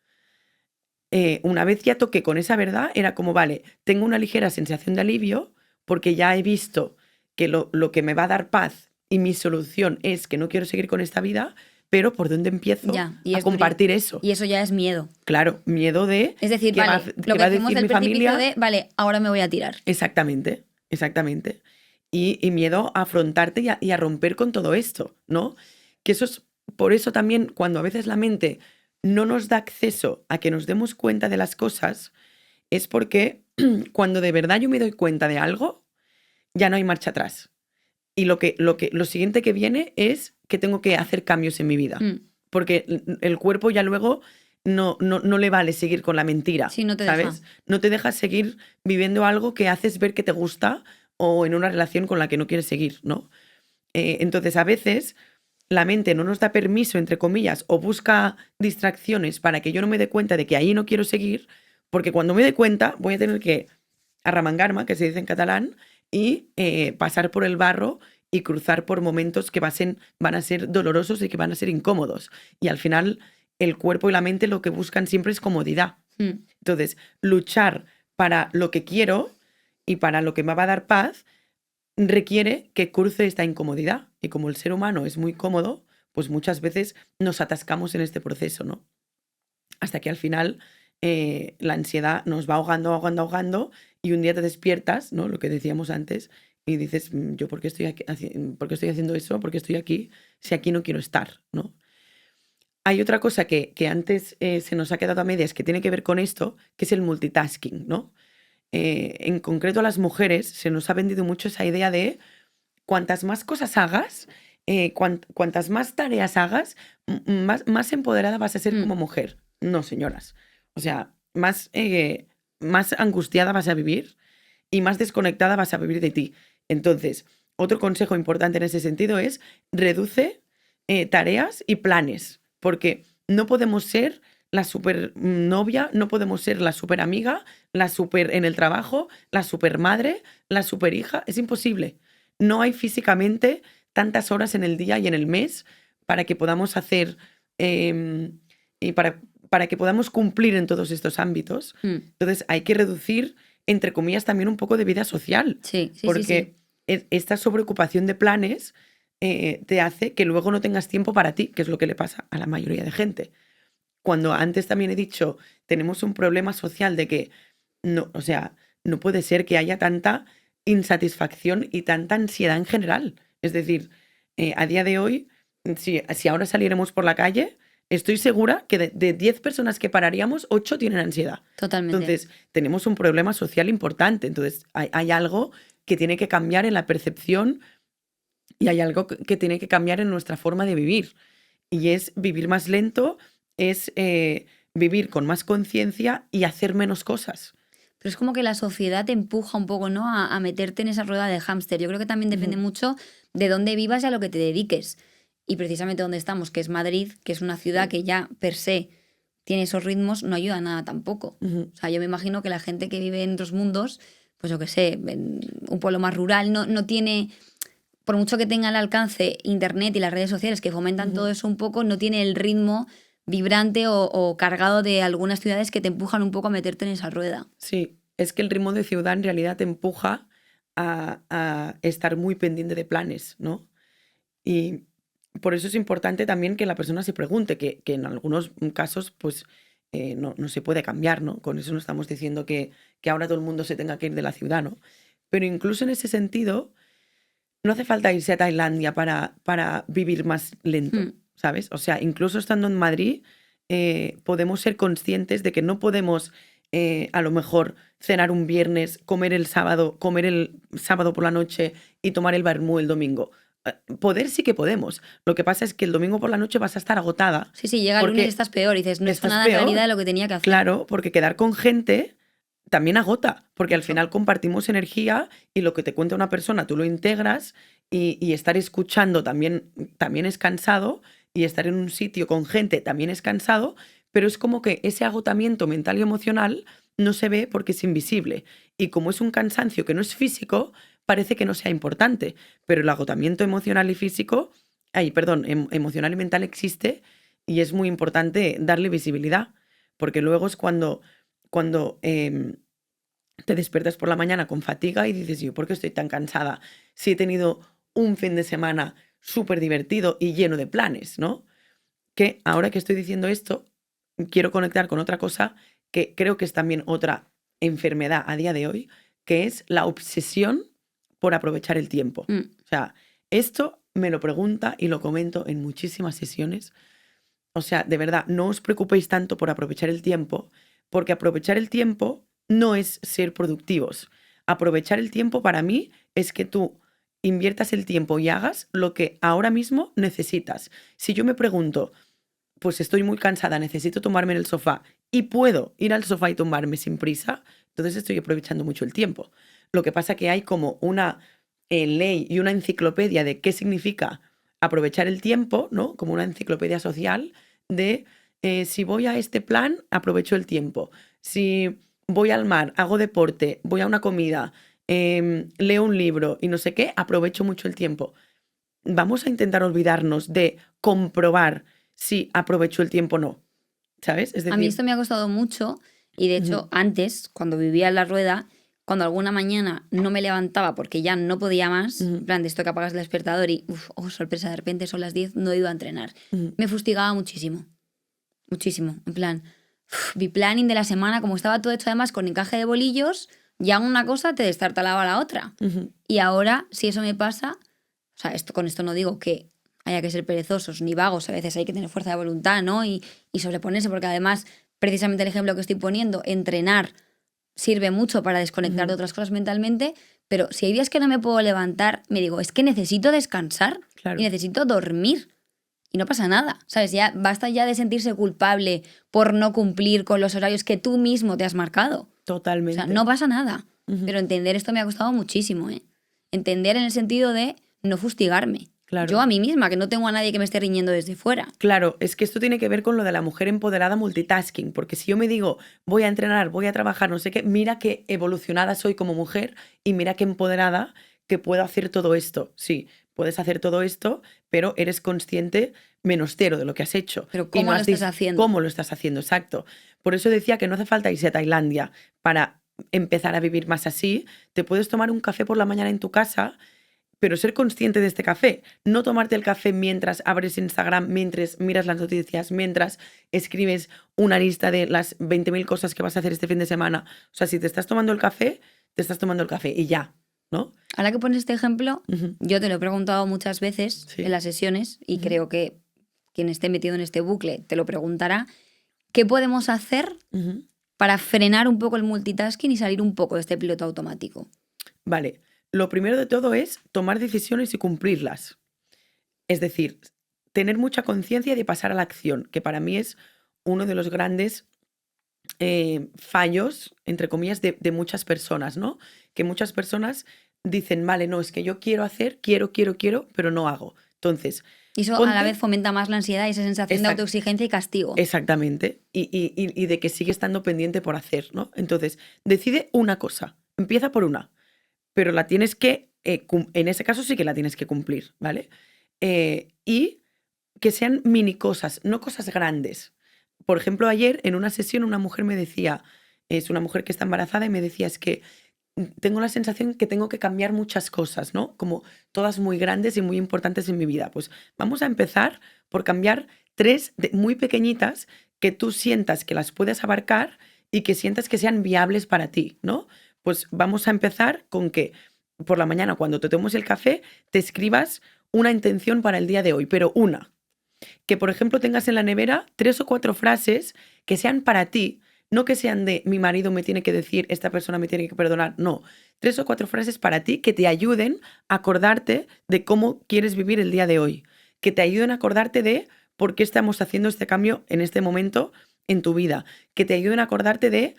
una vez ya toqué con esa verdad, era como, vale, tengo una ligera sensación de alivio porque ya he visto que lo que me va a dar paz y mi solución es que no quiero seguir con esta vida, pero ¿por dónde empiezo a compartir eso? Y eso ya es miedo. Claro, miedo de... Es decir, vale, lo que decimos del precipicio de, vale, ahora me voy a tirar. Exactamente, exactamente. Y miedo a afrontarte y a romper con todo esto, ¿no? Que eso es, por eso también, cuando a veces la mente no nos da acceso a que nos demos cuenta de las cosas, es porque cuando de verdad yo me doy cuenta de algo, ya no hay marcha atrás. Y lo siguiente que viene es que tengo que hacer cambios en mi vida. Porque el cuerpo ya luego no le vale seguir con la mentira. Sí, no te ¿sabes? deja. No te deja seguir viviendo algo que haces ver que te gusta o en una relación con la que no quieres seguir, ¿no? Entonces, a veces la mente no nos da permiso, entre comillas, o busca distracciones para que yo no me dé cuenta de que ahí no quiero seguir, porque cuando me dé cuenta voy a tener que arremangar-me, que se dice en catalán, y pasar por el barro y cruzar por momentos que van a ser dolorosos y que van a ser incómodos. Y al final el cuerpo y la mente lo que buscan siempre es comodidad. Entonces, luchar para lo que quiero y para lo que me va a dar paz requiere que cruce esta incomodidad. Y como el ser humano es muy cómodo, pues muchas veces nos atascamos en este proceso, ¿no? Hasta que al final la ansiedad nos va ahogando y un día te despiertas, ¿no? Lo que decíamos antes, y dices, ¿yo por qué estoy haciendo eso? ¿Por qué estoy aquí? Si aquí no quiero estar, ¿no? Hay otra cosa que antes se nos ha quedado a medias que tiene que ver con esto, que es el multitasking, ¿no? En concreto a las mujeres se nos ha vendido mucho esa idea de cuantas más cosas hagas, cuantas más tareas hagas, más empoderada vas a ser como mujer. No, señoras. O sea, más angustiada vas a vivir y más desconectada vas a vivir de ti. Entonces, otro consejo importante en ese sentido es reduce tareas y planes, porque no podemos ser la super novia, no podemos ser la super amiga, la super en el trabajo, la super madre, la super hija. Es imposible. No hay físicamente tantas horas en el día y en el mes para que podamos hacer y para que podamos cumplir en todos estos ámbitos. Entonces hay que reducir, entre comillas, también un poco de vida social. Sí, sí, porque esta sobreocupación de planes te hace que luego no tengas tiempo para ti, que es lo que le pasa a la mayoría de gente. Cuando antes también he dicho, tenemos un problema social de que no, o sea, no puede ser que haya tanta insatisfacción y tanta ansiedad en general. Es decir, a día de hoy, si ahora saliéramos por la calle, estoy segura que de 10 personas que pararíamos, 8 tienen ansiedad. Totalmente. Entonces, tenemos un problema social importante. Entonces, hay algo que tiene que cambiar en la percepción y hay algo que tiene que cambiar en nuestra forma de vivir. Y es vivir más lento, es vivir con más conciencia y hacer menos cosas. Pero es como que la sociedad te empuja un poco, ¿no? A meterte en esa rueda de hámster. Yo creo que también depende mucho de dónde vivas y a lo que te dediques. Y precisamente donde estamos, que es Madrid, que es una ciudad que ya per se tiene esos ritmos, no ayuda a nada tampoco. O sea, yo me imagino que la gente que vive en otros mundos, pues yo qué sé, en un pueblo más rural, no tiene, por mucho que tenga al alcance internet y las redes sociales que fomentan todo eso un poco, no tiene el ritmo vibrante o cargado de algunas ciudades que te empujan un poco a meterte en esa rueda. Sí, es que el ritmo de ciudad en realidad te empuja a estar muy pendiente de planes, ¿no? Y por eso es importante también que la persona se pregunte, que en algunos casos pues no se puede cambiar, ¿no? Con eso no estamos diciendo que ahora todo el mundo se tenga que ir de la ciudad, ¿no? Pero incluso en ese sentido, no hace falta irse a Tailandia para vivir más lento, ¿sabes? O sea, incluso estando en Madrid, podemos ser conscientes de que no podemos a lo mejor cenar un viernes, comer el sábado por la noche y tomar el vermú el domingo. Poder sí que podemos. Lo que pasa es que el domingo por la noche vas a estar agotada. Sí, llega el lunes y estás peor y dices, no está nada en realidad de lo que tenía que hacer. Claro, porque quedar con gente también agota, porque al final compartimos energía y lo que te cuenta una persona tú lo integras y estar escuchando también es cansado y estar en un sitio con gente también es cansado, pero es como que ese agotamiento mental y emocional no se ve porque es invisible. Y como es un cansancio que no es físico, parece que no sea importante, pero el agotamiento emocional y físico, emocional y mental existe y es muy importante darle visibilidad, porque luego es cuando te despiertas por la mañana con fatiga y dices, yo, ¿por qué estoy tan cansada? Si he tenido un fin de semana súper divertido y lleno de planes, ¿no? Que ahora que estoy diciendo esto, quiero conectar con otra cosa que creo que es también otra enfermedad a día de hoy, que es la obsesión por aprovechar el tiempo. O sea, esto me lo pregunta y lo comento en muchísimas sesiones. O sea, de verdad, no os preocupéis tanto por aprovechar el tiempo, porque aprovechar el tiempo no es ser productivos. Aprovechar el tiempo para mí es que tú inviertas el tiempo y hagas lo que ahora mismo necesitas. Si yo me pregunto, pues estoy muy cansada, necesito tumbarme en el sofá y puedo ir al sofá y tumbarme sin prisa, entonces estoy aprovechando mucho el tiempo. Lo que pasa que hay como una ley y una enciclopedia de qué significa aprovechar el tiempo, ¿no? Como una enciclopedia social de si voy a este plan, aprovecho el tiempo. Si voy al mar, hago deporte, voy a una comida, leo un libro y no sé qué, aprovecho mucho el tiempo. Vamos a intentar olvidarnos de comprobar si aprovecho el tiempo o no, ¿sabes? Es decir, a mí esto me ha costado mucho y de hecho antes, cuando vivía en la rueda, cuando alguna mañana no me levantaba porque ya no podía más, en plan de esto que apagas el despertador y, sorpresa, de repente son las 10, no he ido a entrenar. Me fustigaba muchísimo, muchísimo. En plan, mi planning de la semana, como estaba todo hecho además con encaje de bolillos, ya una cosa te destartalaba la otra. Y ahora, si eso me pasa, o sea, con esto no digo que haya que ser perezosos ni vagos, a veces hay que tener fuerza de voluntad, ¿no? Y sobreponerse, porque además, precisamente el ejemplo que estoy poniendo, entrenar sirve mucho para desconectar de otras cosas mentalmente, pero si hay días que no me puedo levantar, me digo, es que necesito descansar y necesito dormir. Y no pasa nada, ¿sabes? Ya basta ya de sentirse culpable por no cumplir con los horarios que tú mismo te has marcado. Totalmente. O sea, no pasa nada. Pero entender esto me ha costado muchísimo, ¿eh? Entender en el sentido de no fustigarme Claro. Yo a mí misma, que no tengo a nadie que me esté riñendo desde fuera. Claro, es que esto tiene que ver con lo de la mujer empoderada multitasking, porque si yo me digo, voy a entrenar, voy a trabajar, no sé qué, mira qué evolucionada soy como mujer y mira qué empoderada que puedo hacer todo esto. Sí, puedes hacer todo esto, pero eres consciente menos cero de lo que has hecho. Pero Y ¿cómo no lo has estás dis- haciendo? ¿Cómo lo estás haciendo? Exacto. Por eso decía que no hace falta irse a Tailandia para empezar a vivir más así. Te puedes tomar un café por la mañana en tu casa, pero ser consciente de este café. No tomarte el café mientras abres Instagram, mientras miras las noticias, mientras escribes una lista de las 20.000 cosas que vas a hacer este fin de semana. O sea, si te estás tomando el café, te estás tomando el café y ya, ¿no? Ahora que pones este ejemplo, Ujú. yo te lo he preguntado muchas veces Sí. en las sesiones y Ujú. creo que quien esté metido en este bucle te lo preguntará. ¿Qué podemos hacer Ujú. para frenar un poco el multitasking y salir un poco de este piloto automático? Vale, lo primero de todo es tomar decisiones y cumplirlas. Es decir, tener mucha conciencia de pasar a la acción, que para mí es uno de los grandes fallos, entre comillas, de muchas personas, ¿no? Que muchas personas dicen, vale, no, es que yo quiero hacer, quiero, pero no hago. Entonces, Y eso a la vez fomenta más la ansiedad y esa sensación de autoexigencia y castigo. Exactamente. Y de que sigue estando pendiente por hacer, ¿no? Entonces, decide una cosa, empieza por una, pero la tienes que, en ese caso sí que la tienes que cumplir, ¿vale? Y que sean mini cosas, no cosas grandes. Por ejemplo, ayer en una sesión una mujer me decía, es una mujer que está embarazada y me decía, es que tengo la sensación que tengo que cambiar muchas cosas, ¿no? Como todas muy grandes y muy importantes en mi vida. Pues vamos a empezar por cambiar 3 muy pequeñitas que tú sientas que las puedes abarcar y que sientas que sean viables para ti, ¿no? Pues vamos a empezar con que por la mañana cuando te tomes el café te escribas una intención para el día de hoy, pero una. Que por ejemplo tengas en la nevera 3 o 4 frases que sean para ti, no que sean de mi marido me tiene que decir, esta persona me tiene que perdonar, no. 3 o 4 frases para ti que te ayuden a acordarte de cómo quieres vivir el día de hoy. Que te ayuden a acordarte de por qué estamos haciendo este cambio en este momento en tu vida. Que te ayuden a acordarte de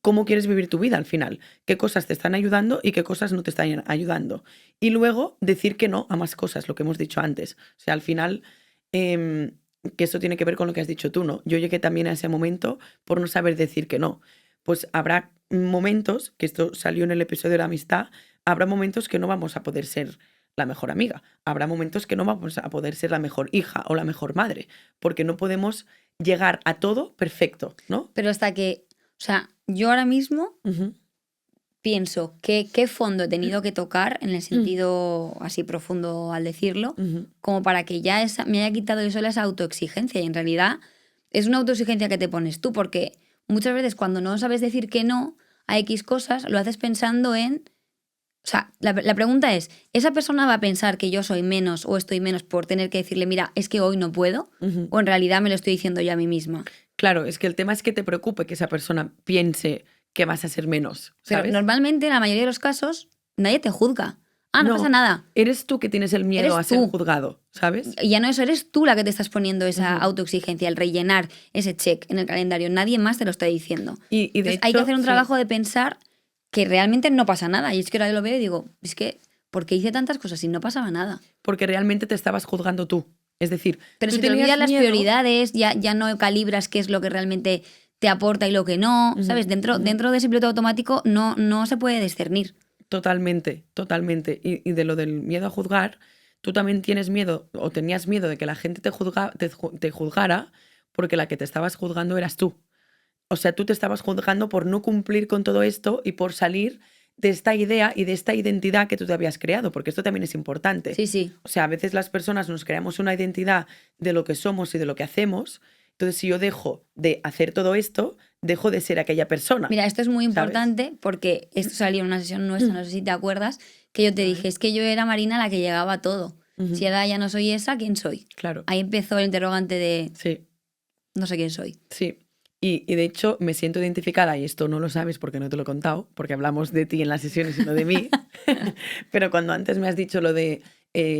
cómo quieres vivir tu vida al final. Qué cosas te están ayudando y qué cosas no te están ayudando. Y luego decir que no a más cosas, lo que hemos dicho antes. O sea, al final que eso tiene que ver con lo que has dicho tú, ¿no? Yo llegué también a ese momento por no saber decir que no. Pues habrá momentos, que esto salió en el episodio de la amistad, habrá momentos que no vamos a poder ser la mejor amiga, habrá momentos que no vamos a poder ser la mejor hija o la mejor madre, porque no podemos llegar a todo perfecto, ¿no? Pero hasta que, o sea, yo ahora mismo Ujú. pienso qué fondo he tenido que tocar en el sentido así profundo al decirlo, Ujú. como para que ya me haya quitado yo sola esa autoexigencia. Y en realidad es una autoexigencia que te pones tú, porque muchas veces cuando no sabes decir que no a X cosas, lo haces pensando en... O sea, la pregunta es, ¿esa persona va a pensar que yo soy menos o estoy menos por tener que decirle, mira, es que hoy no puedo? Ujú. ¿O en realidad me lo estoy diciendo yo a mí misma? Claro, es que el tema es que te preocupe que esa persona piense que vas a ser menos, Pero ¿sabes? normalmente, en la mayoría de los casos, nadie te juzga. Ah, no pasa nada. Eres tú que tienes el miedo Eres a ser tú. juzgado, ¿sabes? Y ya no eso, eres tú la que te estás poniendo esa Ujú. autoexigencia, el rellenar ese check en el calendario. Nadie más te lo está diciendo. Y de Entonces, hay que hecho, hacer un sí. trabajo de pensar que realmente no pasa nada. Y es que ahora yo lo veo y digo, es que, ¿por qué hice tantas cosas y no pasaba nada? Porque realmente te estabas juzgando tú. Es decir, Pero tú si te tenías olvidas las miedo. prioridades, ya no calibras qué es lo que realmente te aporta y lo que no, Ujú, ¿sabes? Dentro ujú. de ese piloto automático no se puede discernir. Totalmente, totalmente. Y de lo del miedo a juzgar, tú también tienes miedo o tenías miedo de que la gente te juzgara porque la que te estabas juzgando eras tú. O sea, tú te estabas juzgando por no cumplir con todo esto y por salir de esta idea y de esta identidad que tú te habías creado, porque esto también es importante. Sí, sí. O sea, a veces las personas nos creamos una identidad de lo que somos y de lo que hacemos. Entonces, si yo dejo de hacer todo esto, dejo de ser aquella persona. Mira, esto es muy ¿sabes? importante porque esto salió en una sesión nuestra, no sé si te acuerdas, que yo te A ver. dije, es que yo era Marina la que llegaba a todo. Ujú. Si ahora ya no soy esa, ¿quién soy? Claro. Ahí empezó el interrogante de Sí, no sé quién soy. sí. Y de hecho me siento identificada, y esto no lo sabes porque no te lo he contado, porque hablamos de ti en las sesiones y no de mí, pero cuando antes me has dicho lo de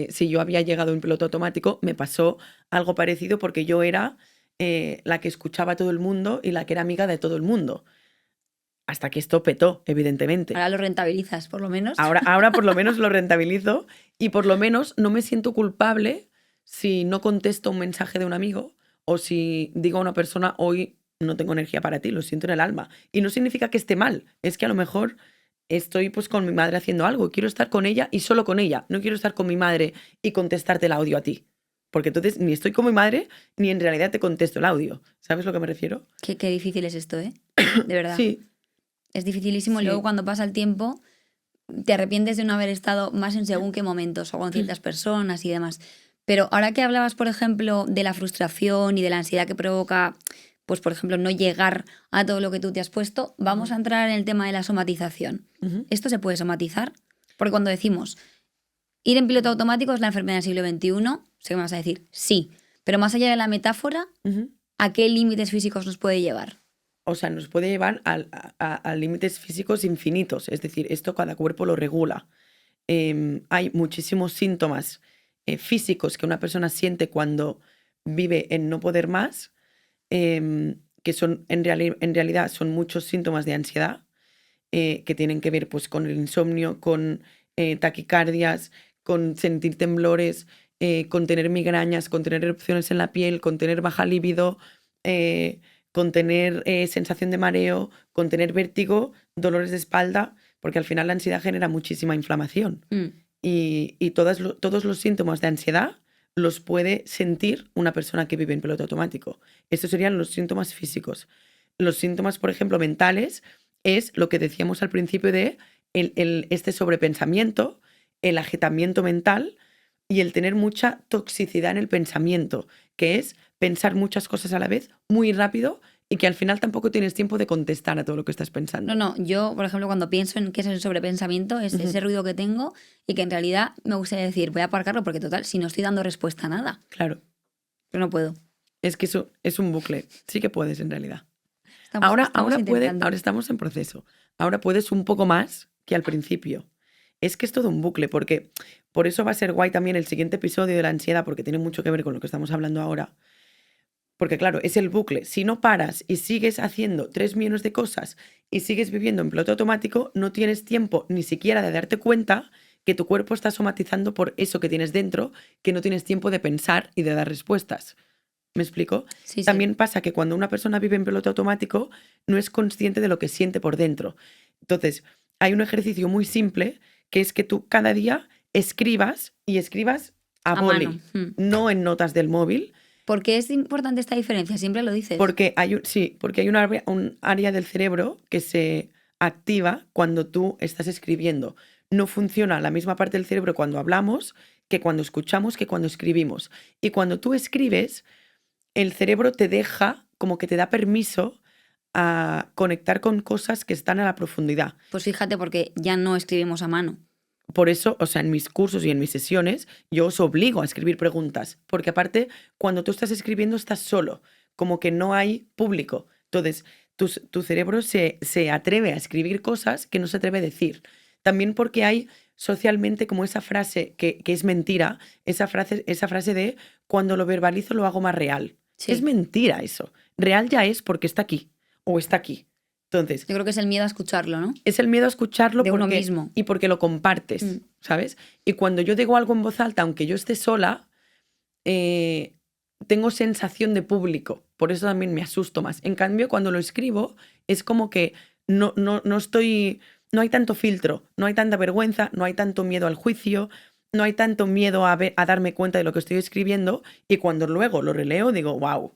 si yo había llegado en piloto automático, me pasó algo parecido porque yo era la que escuchaba a todo el mundo y la que era amiga de todo el mundo. hasta que esto petó, evidentemente. Ahora lo rentabilizas, por lo menos. Ahora por lo menos lo rentabilizo y por lo menos no me siento culpable si no contesto un mensaje de un amigo o si digo a una persona, hoy no tengo energía para ti, lo siento en el alma. Y no significa que esté mal, es que a lo mejor estoy pues con mi madre haciendo algo, quiero estar con ella y solo con ella, no quiero estar con mi madre y contestarte el audio a ti. Porque entonces ni estoy con mi madre ni en realidad te contesto el audio. ¿Sabes a lo que me refiero? Qué difícil es esto, ¿eh? De verdad. Sí. Es dificilísimo. Sí. Luego cuando pasa el tiempo te arrepientes de no haber estado más en según qué momentos o con ciertas personas y demás. Pero ahora que hablabas, por ejemplo, de la frustración y de la ansiedad que provoca, pues por ejemplo, no llegar a todo lo que tú te has puesto, vamos a entrar en el tema de la somatización. ¿Esto se puede somatizar? Porque cuando decimos ir en piloto automático es la enfermedad del siglo XXI, sé que me vas a decir sí, pero más allá de la metáfora, ¿a qué límites físicos nos puede llevar? O sea, nos puede llevar a límites físicos infinitos. Es decir, esto cada cuerpo lo regula. Hay muchísimos síntomas físicos que una persona siente cuando vive en no poder más, que son en realidad son muchos síntomas de ansiedad que tienen que ver pues, con el insomnio, con taquicardias, con sentir temblores, con tener migrañas, con tener erupciones en la piel, con tener baja libido, con tener sensación de mareo, con tener vértigo, dolores de espalda, porque al final la ansiedad genera muchísima inflamación. Y todos los síntomas de ansiedad los puede sentir una persona que vive en piloto automático. Estos serían los síntomas físicos. Los síntomas, por ejemplo, mentales, es lo que decíamos al principio de este sobrepensamiento, el agitamiento mental y el tener mucha toxicidad en el pensamiento, que es pensar muchas cosas a la vez, muy rápido, y que al final tampoco tienes tiempo de contestar a todo lo que estás pensando. No, yo, por ejemplo, cuando pienso en qué es el sobrepensamiento, es ese ruido que tengo y que en realidad me gustaría decir, voy a aparcarlo porque total, si no estoy dando respuesta a nada. Claro. Pero no puedo. Es que eso es un bucle. Sí que puedes, en realidad. Estamos Ahora intentando. estamos en proceso. Ahora puedes un poco más que al principio. Es que es todo un bucle, porque por eso va a ser guay también el siguiente episodio de la ansiedad, porque tiene mucho que ver con lo que estamos hablando ahora. Porque claro, es el bucle. Si no paras y sigues haciendo 3 millones de cosas y sigues viviendo en piloto automático, no tienes tiempo ni siquiera de darte cuenta que tu cuerpo está somatizando por eso que tienes dentro, que no tienes tiempo de pensar y de dar respuestas. ¿Me explico? Sí, También pasa que cuando una persona vive en piloto automático no es consciente de lo que siente por dentro. Entonces, hay un ejercicio muy simple que es que tú cada día escribas y escribas a boli, mano. no en notas del móvil. ¿Por qué es importante esta diferencia? Siempre lo dices. Porque hay un área del cerebro que se activa cuando tú estás escribiendo. No funciona la misma parte del cerebro cuando hablamos que cuando escuchamos, que cuando escribimos. Y cuando tú escribes, el cerebro te deja, como que te da permiso a conectar con cosas que están a la profundidad. Pues fíjate, porque ya no escribimos a mano. Por eso, o sea, en mis cursos y en mis sesiones, yo os obligo a escribir preguntas, porque aparte, cuando tú estás escribiendo, estás solo, como que no hay público. Entonces, tu cerebro se atreve a escribir cosas que no se atreve a decir. También porque hay socialmente como esa frase que es mentira, esa frase de cuando lo verbalizo lo hago más real. Sí. Es mentira eso. Real ya es porque está aquí o está aquí. Entonces, yo creo que es el miedo a escucharlo, ¿no? Es el miedo a escucharlo de uno mismo. Y porque lo compartes, ¿sabes? Y cuando yo digo algo en voz alta, aunque yo esté sola, tengo sensación de público. Por eso también me asusto más. En cambio, cuando lo escribo, es como que no hay tanto filtro, no hay tanta vergüenza, no hay tanto miedo al juicio, no hay tanto miedo a darme cuenta de lo que estoy escribiendo. Y cuando luego lo releo, digo, wow,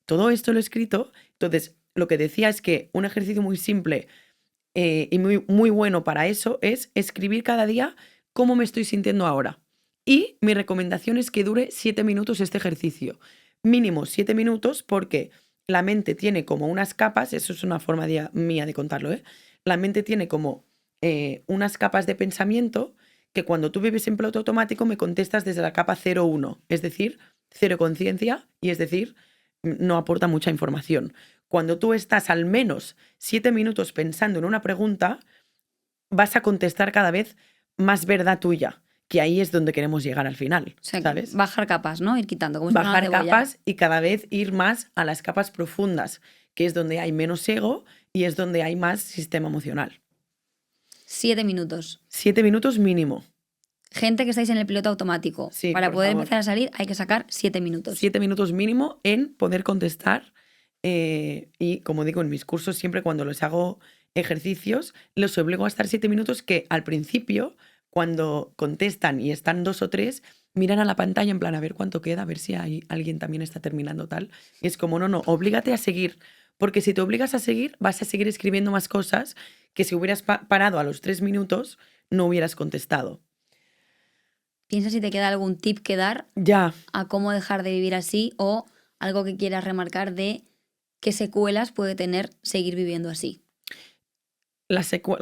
todo esto lo he escrito. Entonces, lo que decía es que un ejercicio muy simple y muy, muy bueno para eso es escribir cada día cómo me estoy sintiendo ahora. Y mi recomendación es que dure 7 minutos este ejercicio. Mínimo 7 minutos porque la mente tiene como unas capas, eso es una forma mía de contarlo, ¿eh? La mente tiene como unas capas de pensamiento que cuando tú vives en piloto automático me contestas desde la capa 0-1, es decir, cero conciencia y es decir, no aporta mucha información. Cuando tú estás al menos 7 minutos pensando en una pregunta, vas a contestar cada vez más verdad tuya, que ahí es donde queremos llegar al final, o sea, ¿sabes? Bajar capas, ¿no? Ir quitando. Como bajar capas y cada vez ir más a las capas profundas, que es donde hay menos ego y es donde hay más sistema emocional. 7 minutos. 7 minutos mínimo. Gente que estáis en el piloto automático. Sí, Para por poder favor. empezar a salir hay que sacar 7 minutos. 7 minutos mínimo en poder contestar. Y como digo, en mis cursos siempre cuando les hago ejercicios, los obligo a estar 7 minutos que al principio, cuando contestan y están 2 o 3, miran a la pantalla en plan a ver cuánto queda, a ver si hay alguien también está terminando tal. Y es como, no, oblígate a seguir. Porque si te obligas a seguir, vas a seguir escribiendo más cosas que si hubieras parado a los 3 minutos no hubieras contestado. Piensa si te queda algún tip que dar Ya, a cómo dejar de vivir así o algo que quieras remarcar de qué secuelas puede tener seguir viviendo así.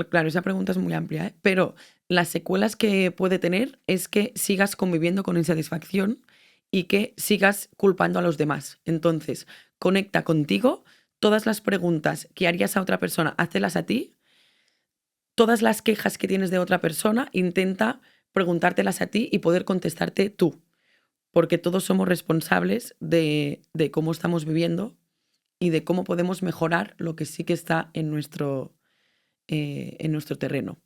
claro, esa pregunta es muy amplia, ¿eh? Pero las secuelas que puede tener es que sigas conviviendo con insatisfacción y que sigas culpando a los demás. Entonces, conecta contigo, todas las preguntas que harías a otra persona, hácelas a ti, todas las quejas que tienes de otra persona, intenta preguntártelas a ti y poder contestarte tú, porque todos somos responsables de cómo estamos viviendo y de cómo podemos mejorar lo que sí que está en nuestro terreno.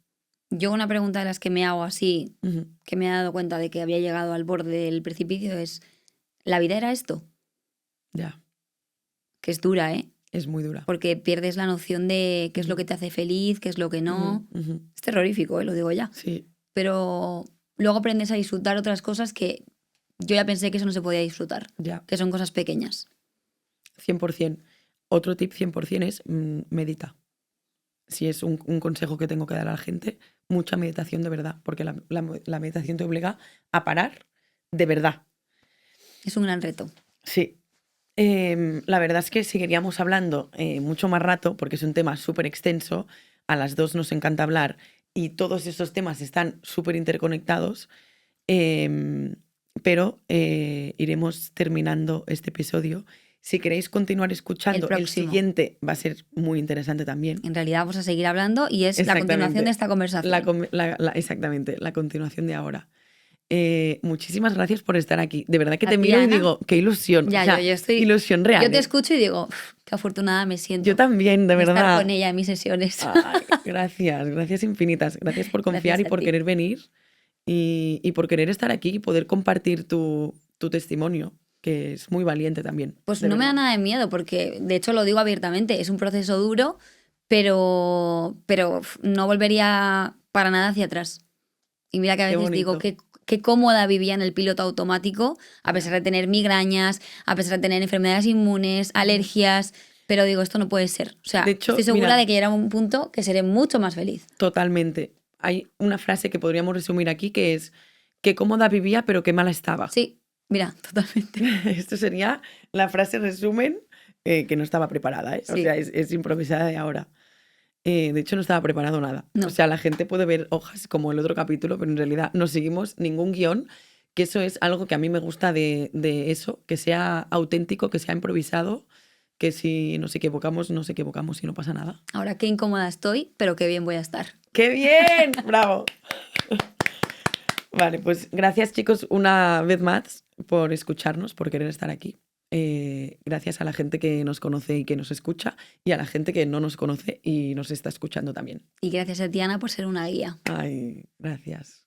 Yo una pregunta de las que me hago así, Ujú. que me he dado cuenta de que había llegado al borde del precipicio es, ¿la vida era esto? Ya, Que es dura, ¿eh? es muy dura. Porque pierdes la noción de qué es lo que te hace feliz, qué es lo que no. Ujú, ujú. Es terrorífico, lo digo ya. Sí, Pero luego aprendes a disfrutar otras cosas que yo ya pensé que eso no se podía disfrutar, ya, que son cosas pequeñas. 100%. Otro tip 100% es medita. Si es un consejo que tengo que dar a la gente, mucha meditación de verdad, porque la meditación te obliga a parar de verdad. Es un gran reto. Sí. La verdad es que seguiríamos hablando mucho más rato, porque es un tema súper extenso, a las dos nos encanta hablar y todos estos temas están súper interconectados, pero iremos terminando este episodio. Si queréis continuar escuchando, el próximo. siguiente va a ser muy interesante también. En realidad vamos a seguir hablando y es la continuación de esta conversación. Exactamente, la continuación de ahora. Muchísimas gracias por estar aquí. De verdad que A te ti, miro y Ana. digo, qué ilusión. Ya, O sea, yo estoy... ilusión real. Yo te ¿eh? escucho y digo, qué afortunada me siento Yo también, de estar verdad. con ella en mis sesiones. Ay, gracias infinitas. Gracias por confiar Gracias y a por ti. querer venir y por querer estar aquí y poder compartir tu testimonio, que es muy valiente también. Pues de no me da verdad. nada de miedo porque, de hecho, lo digo abiertamente, es un proceso duro, pero no volvería para nada hacia atrás. Y mira que a Qué veces digo bonito. qué cómoda vivía en el piloto automático, a pesar de tener migrañas, a pesar de tener enfermedades inmunes, alergias, pero digo, esto no puede ser. O sea, De hecho, estoy segura mira, de que llegará un punto que seré mucho más feliz. totalmente. Hay una frase que podríamos resumir aquí que es que cómoda vivía, pero qué mala estaba. Sí, mira, totalmente. Esto sería la frase resumen que no estaba preparada, ¿eh? O Sí. sea, es improvisada de ahora. De hecho, no estaba preparado nada. No. O sea, la gente puede ver hojas como el otro capítulo, pero en realidad no seguimos ningún guión, que eso es algo que a mí me gusta de eso, que sea auténtico, que sea improvisado, que si nos equivocamos y no pasa nada. Ahora qué incómoda estoy, pero qué bien voy a estar. ¡Qué bien! ¡Bravo! Vale, pues gracias chicos una vez más por escucharnos, por querer estar aquí. Gracias a la gente que nos conoce y que nos escucha y a la gente que no nos conoce y nos está escuchando también. Y gracias a ti, Ana, por ser una guía. Ay, gracias.